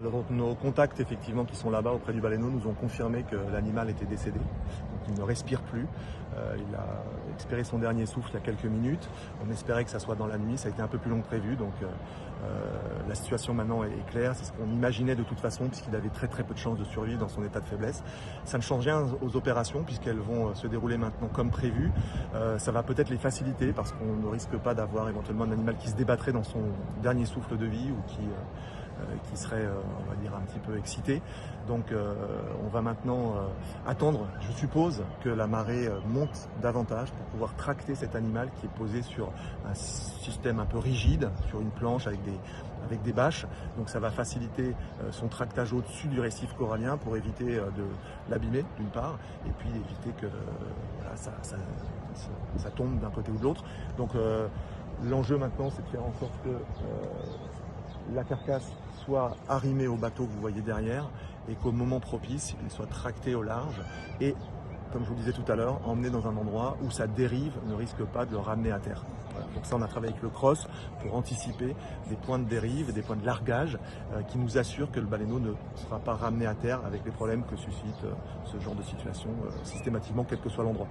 Donc, nos contacts effectivement qui sont là-bas auprès du baleineau nous ont confirmé que l'animal était décédé, donc il ne respire plus. Il a expiré son dernier souffle il y a quelques minutes. On espérait que ça soit dans la nuit, ça a été un peu plus long que prévu, donc la situation maintenant est claire, c'est ce qu'on imaginait de toute façon puisqu'il avait très peu de chances de survivre dans son état de faiblesse. Ça ne change rien aux opérations puisqu'elles vont se dérouler maintenant comme prévu. Ça va peut-être les faciliter parce qu'on ne risque pas d'avoir éventuellement un animal qui se débattrait dans son dernier souffle de vie ou qui serait, on va dire, un petit peu excité. Donc on va maintenant attendre, je suppose, que la marée monte davantage pour pouvoir tracter cet animal qui est posé sur un système un peu rigide, sur une planche avec des bâches. Donc ça va faciliter son tractage au-dessus du récif corallien pour éviter de l'abîmer d'une part, et puis éviter que voilà, ça tombe d'un côté ou de l'autre. Donc l'enjeu maintenant, c'est de faire en sorte que la carcasse soit arrimée au bateau que vous voyez derrière et qu'au moment propice, il soit tracté au large et, comme je vous disais tout à l'heure, emmené dans un endroit où sa dérive ne risque pas de le ramener à terre. Voilà. Donc ça, on a travaillé avec le CROSS pour anticiper des points de dérive, des points de largage qui nous assurent que le baleineau ne sera pas ramené à terre avec les problèmes que suscite ce genre de situation systématiquement, quel que soit l'endroit.